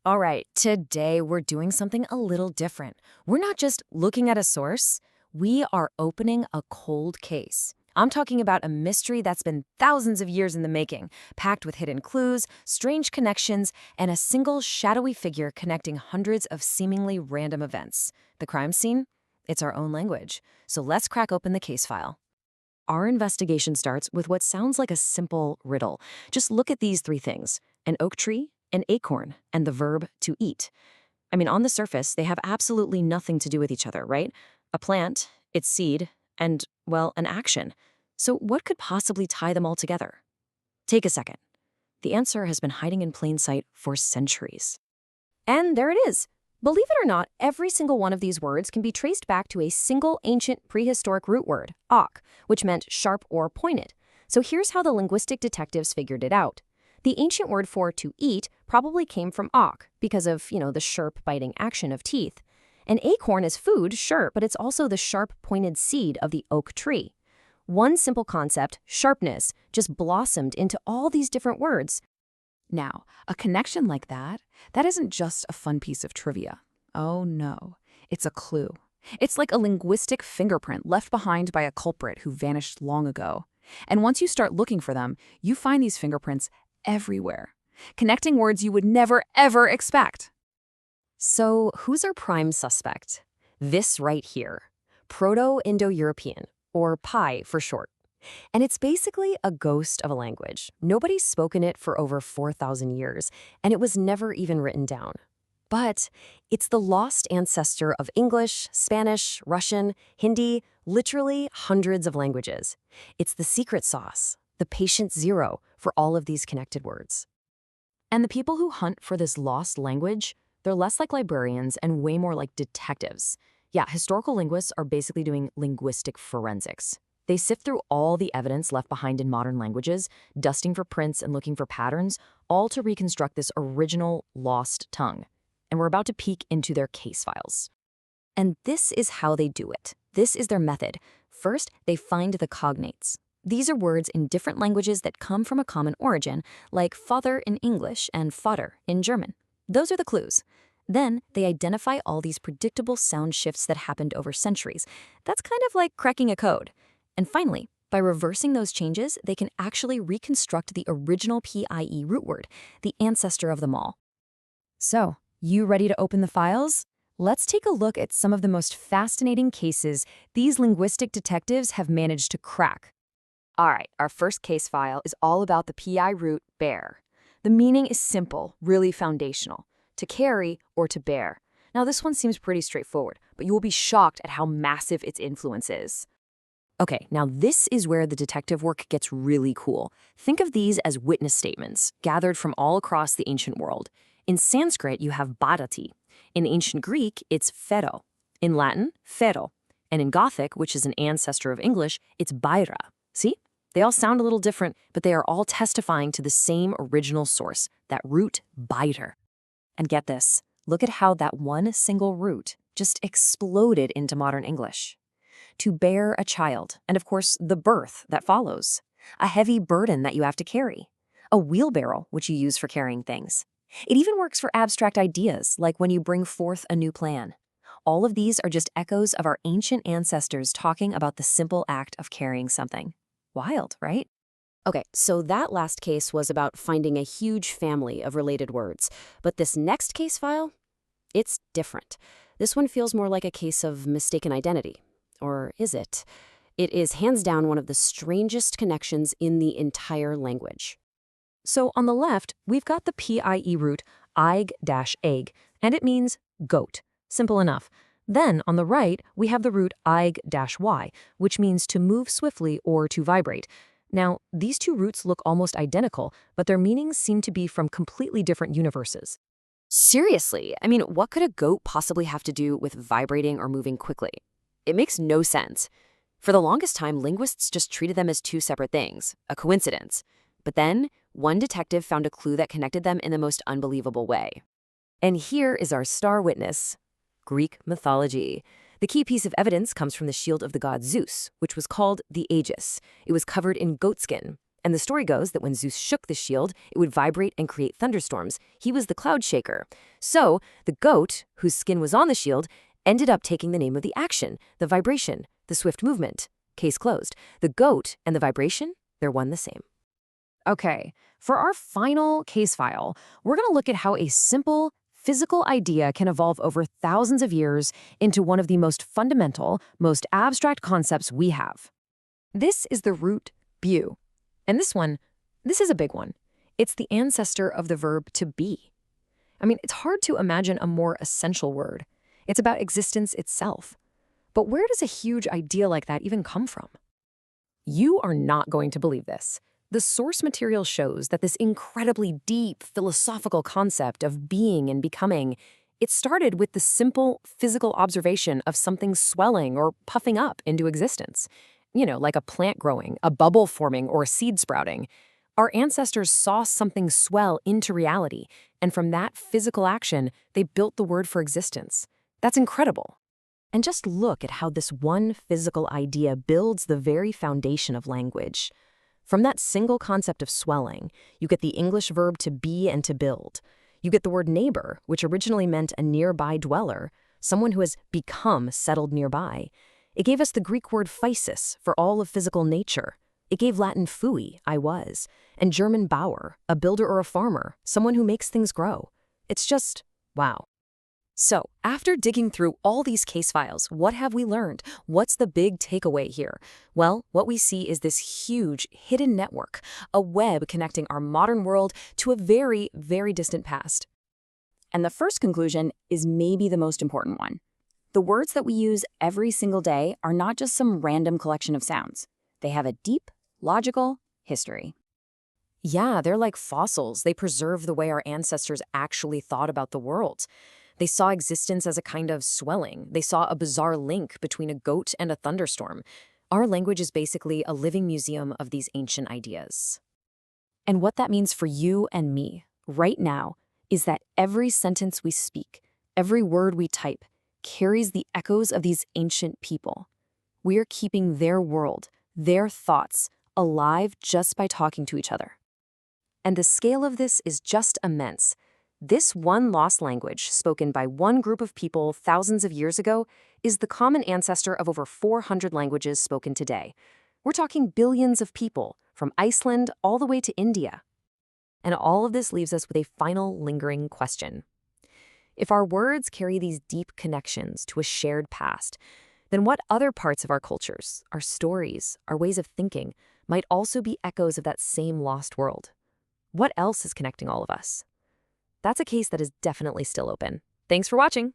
All right, today we're doing something a little different. We're not just looking at a source, we are opening a cold case. I'm talking about a mystery that's been thousands of years in the making, packed with hidden clues, strange connections, and a single shadowy figure connecting hundreds of seemingly random events. The crime scene? It's our own language. So let's crack open the case file. Our investigation starts with what sounds like a simple riddle. Just look at these three things: an oak tree, an acorn, and the verb to eat. I mean, on the surface, they have absolutely nothing to do with each other, right? A plant, its seed, and, well, an action. So what could possibly tie them all together? Take a second. The answer has been hiding in plain sight for centuries. And there it is. Believe it or not, every single one of these words can be traced back to a single ancient prehistoric root word, ak, which meant sharp or pointed. So here's how the linguistic detectives figured it out. The ancient word for to eat probably came from ak because of, the sharp biting action of teeth. An acorn is food, sure, but it's also the sharp pointed seed of the oak tree. One simple concept, sharpness, just blossomed into all these different words. Now, a connection like that isn't just a fun piece of trivia. Oh no, it's a clue. It's like a linguistic fingerprint left behind by a culprit who vanished long ago. And once you start looking for them, you find these fingerprints everywhere, connecting words you would never, ever expect. So who's our prime suspect? This right here, Proto-Indo-European, or PIE for short. And it's basically a ghost of a language. Nobody's spoken it for over 4,000 years, and it was never even written down. But it's the lost ancestor of English, Spanish, Russian, Hindi, literally hundreds of languages. It's the secret sauce, the patient zero for all of these connected words. And the people who hunt for this lost language, they're less like librarians and way more like detectives. Yeah, historical linguists are basically doing linguistic forensics. They sift through all the evidence left behind in modern languages, dusting for prints and looking for patterns, all to reconstruct this original lost tongue. And we're about to peek into their case files. And this is how they do it. This is their method. First, they find the cognates. These are words in different languages that come from a common origin, like father in English and Vater in German. Those are the clues. Then they identify all these predictable sound shifts that happened over centuries. That's kind of like cracking a code. And finally, by reversing those changes, they can actually reconstruct the original PIE root word, the ancestor of them all. So, you ready to open the files? Let's take a look at some of the most fascinating cases these linguistic detectives have managed to crack. All right, our first case file is all about the PI root bear. The meaning is simple, really foundational: to carry or to bear. Now, this one seems pretty straightforward, but you will be shocked at how massive its influence is. Okay, now this is where the detective work gets really cool. Think of these as witness statements gathered from all across the ancient world. In Sanskrit, you have bharati. In ancient Greek, it's phero. In Latin, phero. And in Gothic, which is an ancestor of English, it's baira. See? They all sound a little different, but they are all testifying to the same original source, that root biter. And get this, look at how that one single root just exploded into modern English. To bear a child, and of course, the birth that follows. A heavy burden that you have to carry. A wheelbarrow, which you use for carrying things. It even works for abstract ideas, like when you bring forth a new plan. All of these are just echoes of our ancient ancestors talking about the simple act of carrying something. Wild, right? Okay, so that last case was about finding a huge family of related words. But this next case file, it's different. This one feels more like a case of mistaken identity. Or is it? It is hands down one of the strangest connections in the entire language. So on the left, we've got the PIE root ig-egg, and it means goat. Simple enough. Then on the right, we have the root ig-y, which means to move swiftly or to vibrate. Now, these two roots look almost identical, but their meanings seem to be from completely different universes. Seriously, I mean, what could a goat possibly have to do with vibrating or moving quickly? It makes no sense. For the longest time, linguists just treated them as two separate things, a coincidence. But then, one detective found a clue that connected them in the most unbelievable way. And here is our star witness: Greek mythology. The key piece of evidence comes from the shield of the god Zeus, which was called the Aegis. It was covered in goatskin. And the story goes that when Zeus shook the shield, it would vibrate and create thunderstorms. He was the cloud shaker. So the goat, whose skin was on the shield, ended up taking the name of the action, the vibration, the swift movement. Case closed. The goat and the vibration, they're one the same. Okay, for our final case file, we're going to look at how a simple, physical idea can evolve over thousands of years into one of the most fundamental, most abstract concepts we have. This is the root bu. And this is a big one. It's the ancestor of the verb to be. I mean, it's hard to imagine a more essential word. It's about existence itself. But where does a huge idea like that even come from? You are not going to believe this. The source material shows that this incredibly deep philosophical concept of being and becoming, it started with the simple physical observation of something swelling or puffing up into existence. You know, like a plant growing, a bubble forming, or a seed sprouting. Our ancestors saw something swell into reality, and from that physical action, they built the word for existence. That's incredible. And just look at how this one physical idea builds the very foundation of language. From that single concept of swelling, you get the English verb to be and to build. You get the word neighbor, which originally meant a nearby dweller, someone who has become settled nearby. It gave us the Greek word physis for all of physical nature. It gave Latin fui, I was, and German Bauer, a builder or a farmer, someone who makes things grow. It's just, wow. So, after digging through all these case files, what have we learned? What's the big takeaway here? Well, what we see is this huge hidden network, a web connecting our modern world to a very, very distant past. And the first conclusion is maybe the most important one. The words that we use every single day are not just some random collection of sounds. They have a deep, logical history. Yeah, they're like fossils. They preserve the way our ancestors actually thought about the world. They saw existence as a kind of swelling. They saw a bizarre link between a goat and a thunderstorm. Our language is basically a living museum of these ancient ideas. And what that means for you and me right now is that every sentence we speak, every word we type, carries the echoes of these ancient people. We're keeping their world, their thoughts, alive just by talking to each other. And the scale of this is just immense. This one lost language, spoken by one group of people thousands of years ago, is the common ancestor of over 400 languages spoken today. We're talking billions of people, from Iceland all the way to India. And all of this leaves us with a final lingering question. If our words carry these deep connections to a shared past, then what other parts of our cultures, our stories, our ways of thinking, might also be echoes of that same lost world? What else is connecting all of us? That's a case that is definitely still open. Thanks for watching.